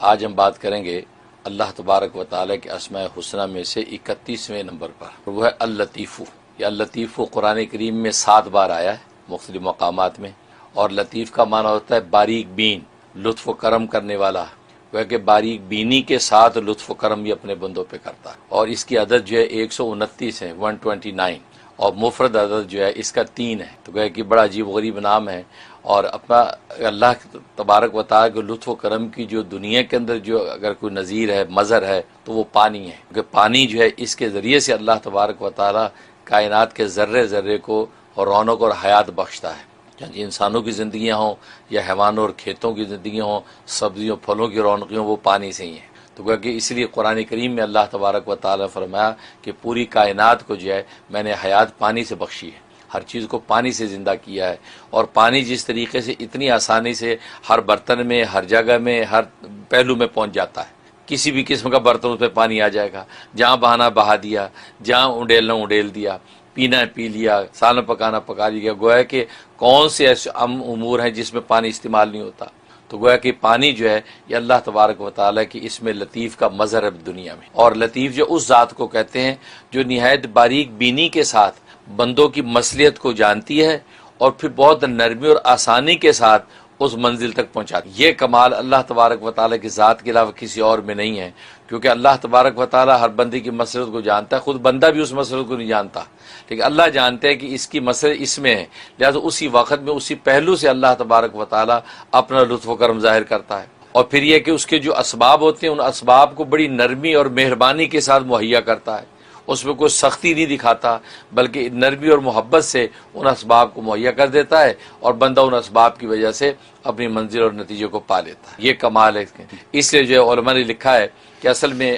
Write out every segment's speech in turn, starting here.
آج ہم بات کریں گے اللہ تبارک و تعالیٰ کے اسماء حسنہ میں سے 31ویں نمبر پر، وہ ہے اللطیف۔ یہ اللطیف قرآن کریم میں 7 بار آیا ہے مختلف مقامات میں، اور لطیف کا معنی ہوتا ہے باریک بین، لطف و کرم کرنے والا۔ وہ کہ باریک بینی کے ساتھ لطف و کرم بھی اپنے بندوں پہ کرتا ہے، اور اس کی عدد جو ہے 129 ہے، 129، اور مفرد عدد جو ہے اس کا 3 ہے۔ تو کہ بڑا عجیب و غریب نام ہے، اور اپنا اللہ تبارک و تعالیٰ کے لطف و کرم کی جو دنیا کے اندر جو اگر کوئی نظیر ہے، مظہر ہے، تو وہ پانی ہے، کیونکہ پانی جو ہے اس کے ذریعے سے اللہ تبارک و تعالیٰ کائنات کے ذرے ذرے کو اور رونق اور حیات بخشتا ہے۔ انسانوں کی زندگیاں ہوں یا حیوانوں اور کھیتوں کی زندگیاں ہوں، سبزیوں پھلوں کی رونقیاں، وہ پانی سے ہی ہیں۔ تو کہ اس لیے قرآن کریم میں اللہ تبارک و تعالیٰ نے فرمایا کہ پوری کائنات کو جو ہے میں نے حیات پانی سے بخشی ہے، ہر چیز کو پانی سے زندہ کیا ہے۔ اور پانی جس طریقے سے اتنی آسانی سے ہر برتن میں، ہر جگہ میں، ہر پہلو میں پہنچ جاتا ہے، کسی بھی قسم کا برتن اس پہ پانی آ جائے گا، جہاں بہانا بہا دیا، جہاں اڈیلنا اڈیل دیا، پینا پی لیا، سالن پکانا پکا لیا۔ گویا کہ کون سے ایسے امور ہیں جس میں پانی استعمال نہیں ہوتا؟ تو گویا کہ پانی جو ہے یہ اللہ تبارک و تعالیٰ کی اس میں لطیف کا مظہر ہے دنیا میں۔ اور لطیف جو اس ذات کو کہتے ہیں جو نہایت باریک بینی کے ساتھ بندوں کی مصلحت کو جانتی ہے، اور پھر بہت نرمی اور آسانی کے ساتھ اس منزل تک پہنچاتی ہے۔ یہ کمال اللہ تبارک و تعالیٰ کی ذات کے علاوہ کسی اور میں نہیں ہے، کیونکہ اللہ تبارک و تعالیٰ ہر بندے کی مصلحت کو جانتا ہے، خود بندہ بھی اس مصلحت کو نہیں جانتا، لیکن اللہ جانتے ہیں کہ اس کی مصلحت اس میں ہے، لہذا اسی وقت میں اسی پہلو سے اللہ تبارک و تعالیٰ اپنا لطف و کرم ظاہر کرتا ہے۔ اور پھر یہ کہ اس کے جو اسباب ہوتے ہیں ان اسباب کو بڑی نرمی اور مہربانی کے ساتھ مہیا کرتا ہے، اس میں کوئی سختی نہیں دکھاتا، بلکہ نرمی اور محبت سے ان اسباب کو مہیا کر دیتا ہے، اور بندہ ان اسباب کی وجہ سے اپنی منزل اور نتیجے کو پا لیتا ہے۔ یہ کمال ہے۔ اس لیے جو علماء نے لکھا ہے کہ اصل میں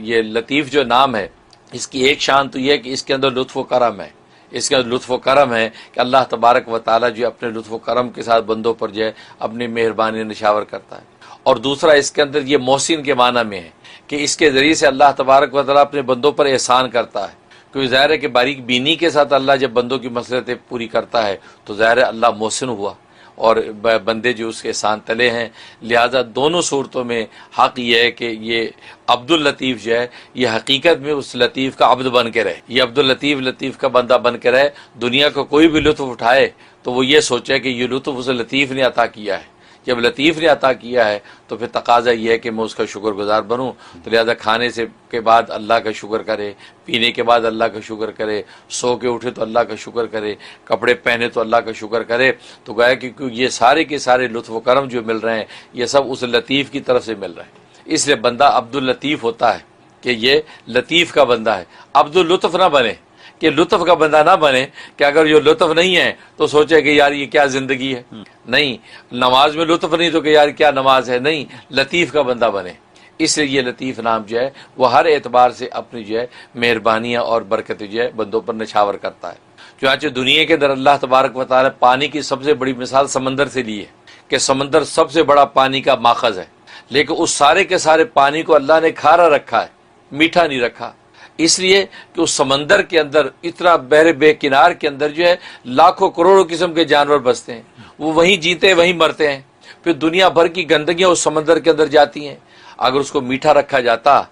یہ لطیف جو نام ہے، اس کی ایک شان تو یہ ہے کہ اس کے اندر لطف و کرم ہے، اس کا لطف و کرم ہے کہ اللہ تبارک و تعالیٰ جو اپنے لطف و کرم کے ساتھ بندوں پر جو ہے اپنی مہربانی نشاور کرتا ہے۔ اور دوسرا اس کے اندر یہ محسن کے معنی میں ہے کہ اس کے ذریعے سے اللہ تبارک و تعالیٰ اپنے بندوں پر احسان کرتا ہے، کیونکہ ظاہر ہے کہ باریک بینی کے ساتھ اللہ جب بندوں کی مصلحتیں پوری کرتا ہے تو ظاہر ہے اللہ محسن ہوا، اور بندے جو اس کے احسان تلے ہیں۔ لہذا دونوں صورتوں میں حق یہ ہے کہ یہ عبد اللطیف جو ہے یہ حقیقت میں اس لطیف کا عبد بن کے رہے، یہ عبد اللطیف لطیف کا بندہ بن کے رہے۔ دنیا کو کوئی بھی لطف اٹھائے تو وہ یہ سوچے کہ یہ لطف اسے لطیف نے عطا کیا ہے۔ جب لطیف نے عطا کیا ہے تو پھر تقاضا یہ ہے کہ میں اس کا شکر گزار بنوں، تو لہذا کھانے سے کے بعد اللہ کا شکر کرے، پینے کے بعد اللہ کا شکر کرے، سو کے اٹھے تو اللہ کا شکر کرے، کپڑے پہنے تو اللہ کا شکر کرے۔ تو گویا کہ یہ سارے کے سارے لطف و کرم جو مل رہے ہیں یہ سب اس لطیف کی طرف سے مل رہے ہیں۔ اس لیے بندہ عبد اللطیف ہوتا ہے کہ یہ لطیف کا بندہ ہے، عبد اللطف نہ بنے، کہ لطف کا بندہ نہ بنے کہ اگر یہ لطف نہیں ہے تو سوچے کہ یار یہ کیا زندگی ہے، نہیں، نماز میں لطف نہیں تو کہ یار کیا نماز ہے، نہیں، لطیف کا بندہ بنے۔ اس لیے یہ لطیف نام جو ہے وہ ہر اعتبار سے اپنی جو ہے مہربانیاں اور برکتیں جو ہے بندوں پر نشاور کرتا ہے۔ چنانچہ دنیا کے اندر اللہ تبارک و تعالیٰ پانی کی سب سے بڑی مثال سمندر سے لی ہے کہ سمندر سب سے بڑا پانی کا ماخذ ہے، لیکن اس سارے کے سارے پانی کو اللہ نے کھارا رکھا ہے، میٹھا نہیں رکھا، اس لیے کہ اس سمندر کے اندر اتنا بحر بے کنار کے اندر جو ہے لاکھوں کروڑوں قسم کے جانور بستے ہیں، وہ وہیں جیتے ہیں وہیں مرتے ہیں، پھر دنیا بھر کی گندگیاں اس سمندر کے اندر جاتی ہیں۔ اگر اس کو میٹھا رکھا جاتا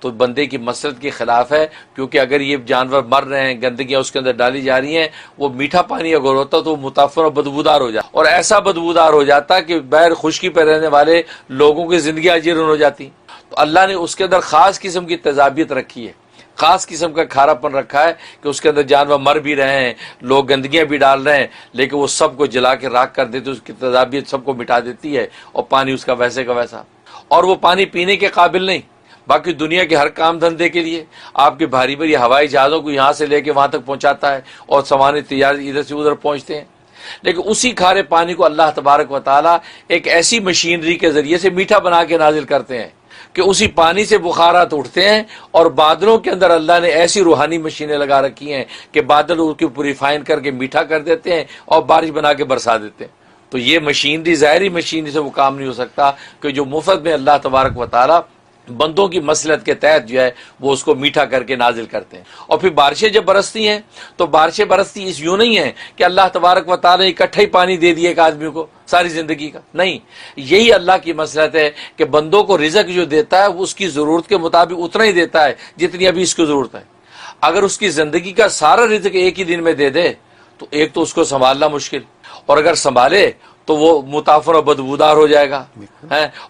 تو بندے کی مصلحت کے خلاف ہے، کیونکہ اگر یہ جانور مر رہے ہیں، گندگیاں اس کے اندر ڈالی جا رہی ہیں، وہ میٹھا پانی اگر ہوتا تو وہ متاثر اور بدبودار ہو جاتا، اور ایسا بدبودار ہو جاتا کہ بحر خشکی پہ رہنے والے لوگوں کی زندگیاں جیرن ہو جاتی۔ تو اللہ نے اس کے اندر خاص قسم کی تیزابیت رکھی ہے، خاص قسم کا کھارا پن رکھا ہے کہ اس کے اندر جانور مر بھی رہے ہیں، لوگ گندگیاں بھی ڈال رہے ہیں، لیکن وہ سب کو جلا کے راکھ کر دیتے، اس کی تیزابیت سب کو مٹا دیتی ہے، اور پانی اس کا ویسے کا ویسا، اور وہ پانی پینے کے قابل نہیں۔ باقی دنیا کے ہر کام دھندے کے لیے آپ کے بھاری بھاری ہوائی جہازوں کو یہاں سے لے کے وہاں تک پہنچاتا ہے، اور سامان تجارت ادھر سے ادھر پہنچتے ہیں، لیکن اسی کھارے پانی کو اللہ تبارک و تعالیٰ ایک ایسی مشینری کے ذریعے سے میٹھا بنا کے نازل کرتے ہیں کہ اسی پانی سے بخارات اٹھتے ہیں، اور بادلوں کے اندر اللہ نے ایسی روحانی مشینیں لگا رکھی ہیں کہ بادل اس کی پیوریفائن کر کے میٹھا کر دیتے ہیں اور بارش بنا کے برسا دیتے ہیں۔ تو یہ مشینری ظاہری مشینری سے وہ کام نہیں ہو سکتا کہ جو مفت میں اللہ تبارک و تعالیٰ بندوں کی مصلحت کے تحت جو ہے وہ اس کو میٹھا کر کے نازل کرتے ہیں۔ اور پھر بارشیں جب برستی ہیں تو بارشیں برستی اس یوں نہیں ہیں کہ اللہ تبارک و تعالی نے اکٹھا ہی پانی دے دیا ایک آدمی کو ساری زندگی کا، نہیں، یہی اللہ کی مصلحت ہے کہ بندوں کو رزق جو دیتا ہے وہ اس کی ضرورت کے مطابق اتنا ہی دیتا ہے جتنی ابھی اس کو ضرورت ہے۔ اگر اس کی زندگی کا سارا رزق ایک ہی دن میں دے دے تو ایک تو اس کو سنبھالنا مشکل، اور اگر سنبھالے تو وہ متاثر اور بدبودار ہو جائے گا۔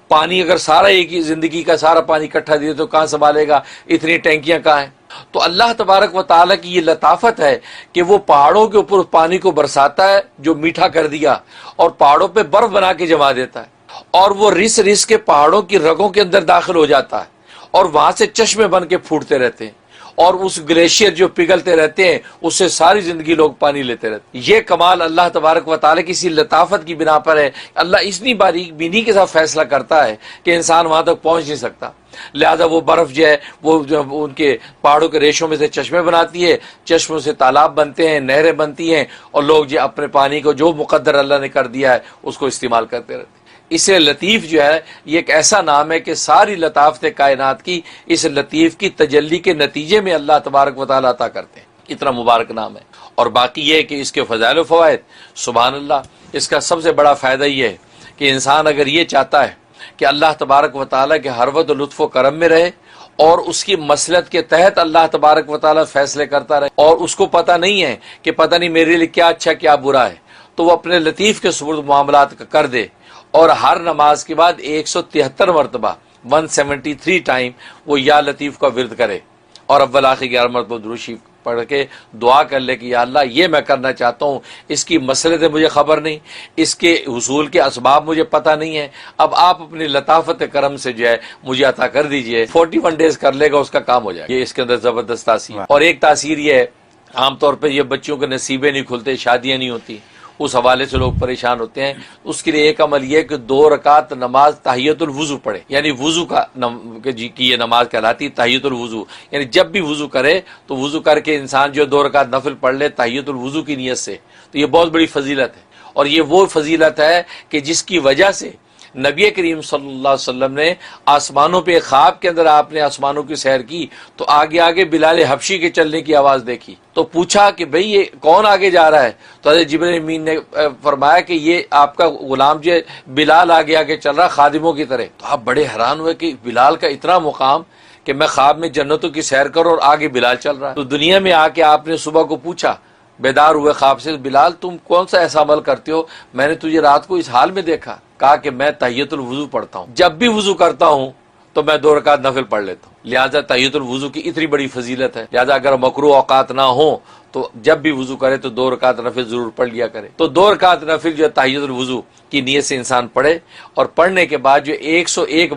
پانی اگر سارا ایک ہی زندگی کا سارا پانی اکٹھا دے تو کہاں سنبھالے گا، اتنی ٹینکیاں کہاں ہیں؟ تو اللہ تبارک و تعالیٰ کی یہ لطافت ہے کہ وہ پہاڑوں کے اوپر اس پانی کو برساتا ہے جو میٹھا کر دیا، اور پہاڑوں پہ برف بنا کے جما دیتا ہے، اور وہ رس رس کے پہاڑوں کی رگوں کے اندر داخل ہو جاتا ہے، اور وہاں سے چشمے بن کے پھوٹتے رہتے ہیں، اور اس گلیشیئر جو پگھلتے رہتے ہیں اس سے ساری زندگی لوگ پانی لیتے رہتے ہیں۔ یہ کمال اللہ تبارک و تعالیٰ کی اسی لطافت کی بنا پر ہے۔ اللہ اتنی باریک بینی کے ساتھ فیصلہ کرتا ہے کہ انسان وہاں تک پہنچ نہیں سکتا، لہذا وہ برف جو ہے وہ جو ان کے پہاڑوں کے ریشوں میں سے چشمے بناتی ہے، چشموں سے تالاب بنتے ہیں، نہریں بنتی ہیں، اور لوگ جو اپنے پانی کو جو مقدر اللہ نے کر دیا ہے اس کو استعمال کرتے رہتے ہیں۔ اس لیے لطیف جو ہے یہ ایک ایسا نام ہے کہ ساری لطافت کائنات کی اس لطیف کی تجلی کے نتیجے میں اللہ تبارک و تعالیٰ عطا کرتے ہیں، اتنا مبارک نام ہے۔ اور باقی یہ کہ اس کے فضائل و فوائد، سبحان اللہ، اس کا سب سے بڑا فائدہ یہ ہے کہ انسان اگر یہ چاہتا ہے کہ اللہ تبارک و تعالیٰ کے ہر وقت لطف و کرم میں رہے اور اس کی مصلحت کے تحت اللہ تبارک و تعالیٰ فیصلے کرتا رہے، اور اس کو پتہ نہیں ہے کہ پتہ نہیں میرے لیے کیا اچھا کیا برا ہے، تو وہ اپنے لطیف کے سپرد معاملات کر دے، اور ہر نماز کے بعد 173 مرتبہ 173 ٹائم وہ یا لطیف کا ورد کرے، اور اول آخر 11 مرتبہ درود شریف پڑھ کے دعا کر لے کہ یا اللہ یہ میں کرنا چاہتا ہوں، اس کی مصلحت مجھے خبر نہیں، اس کے حصول کے اسباب مجھے پتہ نہیں ہے، اب آپ اپنی لطافت کرم سے جو ہے مجھے عطا کر دیجئے۔ 41 ڈیز کر لے گا اس کا کام ہو جائے گا۔ یہ اس کے اندر زبردست تاثیر ہے۔ اور ایک تاثیر یہ ہے، عام طور پہ یہ بچوں کے نصیبیں نہیں کھلتے، شادیاں نہیں ہوتی، اس حوالے سے لوگ پریشان ہوتے ہیں۔ اس کے لیے ایک عمل یہ کہ 2 رکعت نماز تحیۃ الوضو پڑھے، یعنی وضو کا کی یہ نماز کہلاتی تحیۃ الوضو، یعنی جب بھی وضو کرے تو وضو کر کے انسان جو 2 رکعت نفل پڑھ لے تحیۃ الوضو کی نیت سے، تو یہ بہت بڑی فضیلت ہے۔ اور یہ وہ فضیلت ہے کہ جس کی وجہ سے نبی کریم صلی اللہ علیہ وسلم نے آسمانوں پہ خواب کے اندر آپ نے آسمانوں کی سیر کی تو آگے آگے بلال حبشی کے چلنے کی آواز دیکھی، تو پوچھا کہ بھئی یہ کون آگے جا رہا ہے؟ تو حضرت جبرائیل امین نے فرمایا کہ یہ آپ کا غلام جو بلال آگے آگے چل رہا خادموں کی طرح۔ تو آپ بڑے حیران ہوئے کہ بلال کا اتنا مقام کہ میں خواب میں جنتوں کی سیر کروں اور آگے بلال چل رہا ہے۔ تو دنیا میں آ کے آپ نے صبح کو پوچھا، بیدار ہوئے خواب سے، بلال تم کون سا ایسا عمل کرتے ہو؟ میں نے تجھے رات کو اس حال میں دیکھا۔ کہا کہ میں تحیۃ الوضو پڑھتا ہوں، جب بھی وضو کرتا ہوں تو میں 2 رکعت نفل پڑھ لیتا ہوں۔ لہٰذا تحیۃ الوضو کی اتنی بڑی فضیلت ہے، لہٰذا اگر مکروہ اوقات نہ ہوں تو جب بھی وضو کرے تو 2 رکعت نفل ضرور پڑھ لیا کرے۔ تو 2 رکعت نفل جو تحیۃ الوضو کی نیت سے انسان پڑھے، اور پڑھنے کے بعد جو 101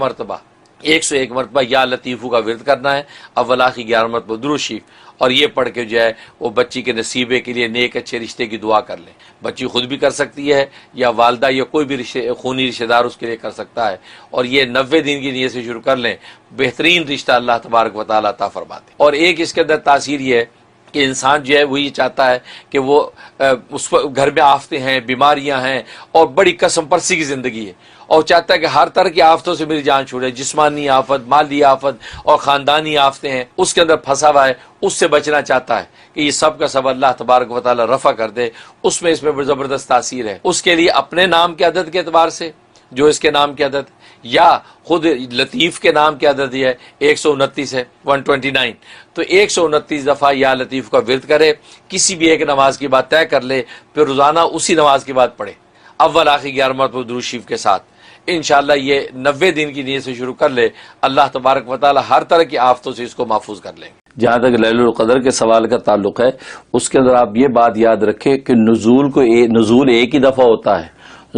مرتبہ یا لطیفو کا ورد کرنا ہے، اول آخر 11 مرتبہ درود شریف، اور یہ پڑھ کے جو ہے وہ بچی کے نصیبے کے لیے نیک اچھے رشتے کی دعا کر لیں۔ بچی خود بھی کر سکتی ہے یا والدہ یا کوئی بھی خونی رشتہ دار اس کے لیے کر سکتا ہے، اور یہ 90 دن کی نیت سے شروع کر لیں، بہترین رشتہ اللہ تبارک و تعالیٰ عطا فرماتے ہیں۔ اور ایک اس کے اندر تاثیر یہ ہے کہ انسان جو ہے وہ یہ چاہتا ہے کہ وہ اس گھر میں آفتیں ہیں، بیماریاں ہیں، اور بڑی قسم پرسی کی زندگی ہے، اور چاہتا ہے کہ ہر طرح کی آفتوں سے میری جان چھوڑے، جسمانی آفت، مالی آفت اور خاندانی آفتیں ہیں اس کے اندر پھنسا ہوا ہے، اس سے بچنا چاہتا ہے کہ یہ سب کا سب اللہ تبارک و تعالیٰ رفع کر دے، اس میں زبردست تاثیر ہے۔ اس کے لیے اپنے نام کے عدد کے اعتبار سے جو اس کے نام کی عدد، یا خود لطیف کے نام کی عدد یہ ہے 129 ہے 129، تو 129 دفعہ یا لطیف کا ورد کرے، کسی بھی ایک نماز کی بات طے کر لے، پھر روزانہ اسی نماز کی بات پڑھے، اول آخر 11 مرتبہ درود شریف کے ساتھ، انشاءاللہ یہ 90 دن کی نیت سے شروع کر لے، اللہ تبارک و تعالی ہر طرح کی آفتوں سے اس کو محفوظ کر لیں گے۔ جہاں تک لیلۃ القدر کے سوال کا تعلق ہے، اس کے اندر آپ یہ بات یاد رکھیں کہ نزول ایک ہی دفعہ ہوتا ہے،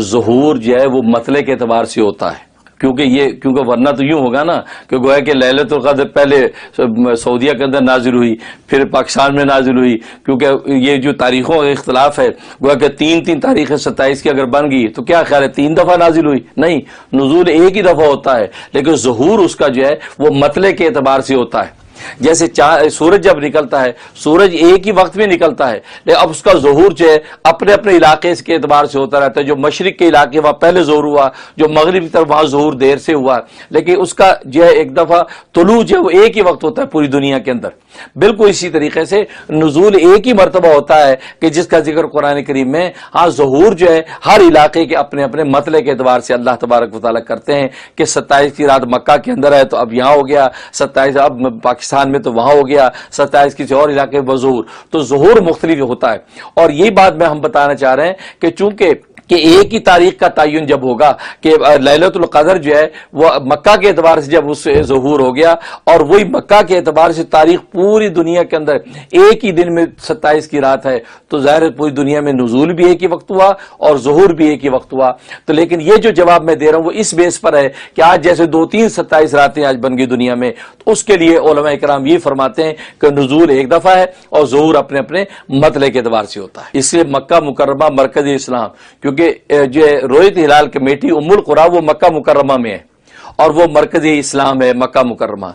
ظہور جو ہے وہ مطلع کے اعتبار سے ہوتا ہے، کیونکہ ورنہ تو یوں ہوگا نا کہ گویا کہ لیلۃ القدر پہلے سعودیہ کے اندر نازل ہوئی، پھر پاکستان میں نازل ہوئی، کیونکہ یہ جو تاریخوں کا اختلاف ہے، گویا کہ 3 تاریخ 27 کی اگر بن گئی تو کیا خیال ہے 3 دفعہ نازل ہوئی؟ نہیں، نزول ایک ہی دفعہ ہوتا ہے، لیکن ظہور اس کا جو ہے وہ مطلع کے اعتبار سے ہوتا ہے۔ جیسے سورج جب نکلتا ہے، سورج ایک ہی وقت میں نکلتا ہے، لیکن اب اس کا ظہور جو ہے اپنے اپنے علاقے کے اعتبار سے ہوتا رہتا ہے۔ جو مشرق کے علاقے وہاں پہلے ظہور ہوا، جو مغرب کی طرف وہاں ظہور دیر سے ہوا، لیکن اس کا جو ہے ایک دفعہ طلوع جو ہے وہ ایک ہی وقت ہوتا ہے پوری دنیا کے اندر۔ بالکل اسی طریقے سے نزول ایک ہی مرتبہ ہوتا ہے کہ جس کا ذکر قرآن کریم میں، ہاں ظہور جو ہے ہر علاقے کے اپنے اپنے مطلع کے اعتبار سے اللہ تبارک و تعالیٰ کرتے ہیں کہ 27 کی رات مکہ کے اندر ہے تو اب یہاں ہو گیا، 27 اب پاکستان میں تو وہاں ہو گیا، 27 کسی اور علاقے میں ظہور، تو ظہور مختلف ہوتا ہے۔ اور یہ بات میں ہم بتانا چاہ رہے ہیں کہ چونکہ کہ ایک ہی تاریخ کا تعین جب ہوگا کہ لیلۃ القدر جو ہے وہ مکہ کے اعتبار سے جب اس سے ظہور ہو گیا، اور وہی مکہ کے اعتبار سے تاریخ پوری دنیا کے اندر ایک ہی دن میں 27 کی رات ہے، تو ظاہر ہے پوری دنیا میں نزول بھی ایک ہی وقت ہوا اور ظہور بھی ایک ہی وقت ہوا۔ تو لیکن یہ جو جواب میں دے رہا ہوں وہ اس بیس پر ہے کہ آج جیسے 2-3 27 راتیں آج بن گئی دنیا میں، تو اس کے لیے علماء کرام یہ فرماتے ہیں کہ نزول ایک دفعہ ہے اور ظہور اپنے اپنے مطلع کے اعتبار سے ہوتا ہے۔ اس لیے مکہ مکرمہ مرکز اسلام، کیونکہ جو رویت ہلال کمیٹی ام القریٰ وہ مکہ مکرمہ میں ہے اور وہ مرکز اسلام ہے مکہ مکرمہ۔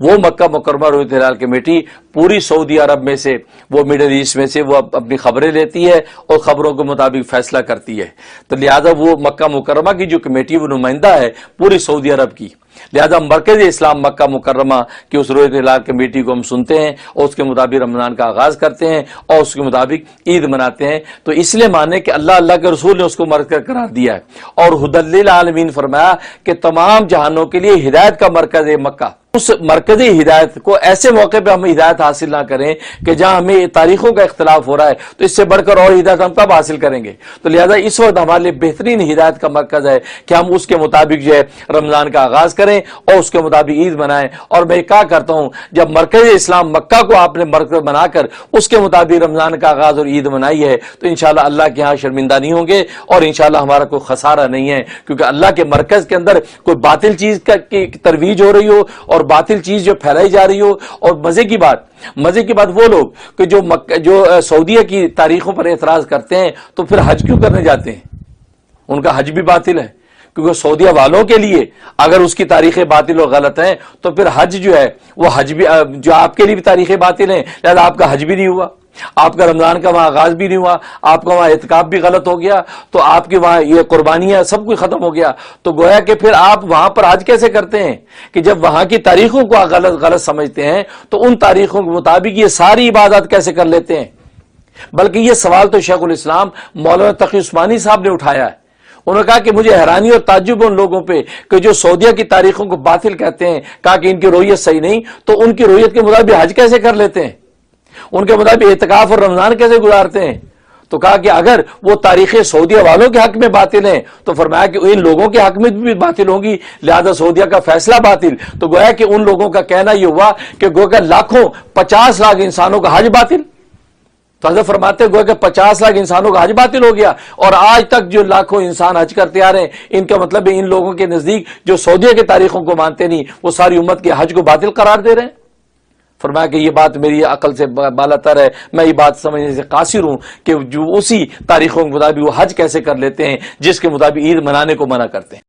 وہ مکہ مکرمہ رویت ہلال کمیٹی پوری سعودی عرب میں سے، وہ مڈل ایسٹ میں سے وہ اپنی خبریں لیتی ہے اور خبروں کے مطابق فیصلہ کرتی ہے، تو لہذا وہ مکہ مکرمہ کی جو کمیٹی وہ نمائندہ ہے پوری سعودی عرب کی، لہذا مرکز اسلام مکہ مکرمہ کی اس رویت ہلال کمیٹی کو ہم سنتے ہیں اور اس کے مطابق رمضان کا آغاز کرتے ہیں اور اس کے مطابق عید مناتے ہیں۔ تو اس لیے مانے کہ اللہ کے رسول نے اس کو مرکز قرار دیا ہے اور ہدی للعالمین فرمایا کہ تمام جہانوں کے لیے ہدایت کا مرکز ہے مکہ۔ اس مرکزی ہدایت کو ایسے موقع پہ ہم ہدایت حاصل نہ کریں کہ جہاں ہمیں تاریخوں کا اختلاف ہو رہا ہے، تو اس سے بڑھ کر اور ہدایت ہم کب حاصل کریں گے؟ تو لہذا اس وقت ہمارے لیے بہترین ہدایت کا مرکز ہے کہ ہم اس کے مطابق جو ہے رمضان کا آغاز کریں اور اس کے مطابق عید منائیں۔ اور میں کہا کرتا ہوں جب مرکز اسلام مکہ کو آپ نے مرکز بنا کر اس کے مطابق رمضان کا آغاز اور عید منائی ہے تو انشاءاللہ اللہ کے ہاں شرمندہ نہیں ہوں گے اور انشاءاللہ ہمارا کوئی خسارہ نہیں ہے، کیونکہ اللہ کے مرکز کے اندر کوئی باطل چیز کی ترویج ہو رہی ہو اور باطل چیز جو پھیلائی جا رہی ہو۔ اور مزے کی بات وہ لوگ کہ جو سعودیہ کی تاریخوں پر اعتراض کرتے ہیں تو پھر حج کیوں کرنے جاتے ہیں؟ ان کا حج بھی باطل ہے، کیونکہ سعودیہ والوں کے لیے اگر اس کی تاریخیں باطل اور غلط ہیں تو پھر حج جو ہے وہ حج بھی جو آپ کے لیے بھی تاریخیں باطل ہیں، لہذا آپ کا حج بھی نہیں ہوا، آپ کا رمضان کا وہاں آغاز بھی نہیں ہوا، آپ کا وہاں اعتکاف بھی غلط ہو گیا، تو آپ کے وہاں یہ قربانیاں سب کچھ ختم ہو گیا۔ تو گویا کہ پھر آپ وہاں پر حج کیسے کرتے ہیں کہ جب وہاں کی تاریخوں کو غلط سمجھتے ہیں تو ان تاریخوں کے مطابق یہ ساری عبادات کیسے کر لیتے ہیں؟ بلکہ یہ سوال تو شیخ الاسلام مولانا تقی عثمانی صاحب نے اٹھایا ہے۔ انہوں نے کہا کہ مجھے حیرانی اور تعجب ان لوگوں پہ کہ جو سعودیہ کی تاریخوں کو باطل کہتے ہیں، کہا کہ ان کی رویت صحیح نہیں، تو ان کی رویت کے مطابق حج کیسے کر لیتے ہیں، ان کے مطابق اعتکاف اور رمضان کیسے گزارتے ہیں؟ تو کہا کہ اگر وہ تاریخیں سعودیہ والوں کے حق میں باطل ہیں تو فرمایا کہ ان لوگوں کے حق میں بھی باطل ہوں گی، لہذا سعودیہ کا فیصلہ باطل۔ تو گویا کہ ان لوگوں کا کہنا یہ ہوا کہ گویا کہ لاکھوں 50 لاکھ انسانوں کا حج باطل، تو حضرت فرماتے گویا کہ 50 لاکھ انسانوں کا حج باطل ہو گیا، اور آج تک جو لاکھوں انسان حج کرتے آ رہے ہیں ان کا مطلب ہے ان لوگوں کے نزدیک جو سعودیہ کے تاریخوں کو مانتے نہیں وہ ساری امت کے حج کو باطل قرار دے رہے ہیں۔ فرمایا کہ یہ بات میری عقل سے بالاتر ہے، میں یہ بات سمجھنے سے قاصر ہوں کہ جو اسی تاریخوں کے مطابق وہ حج کیسے کر لیتے ہیں جس کے مطابق عید منانے کو منع کرتے ہیں۔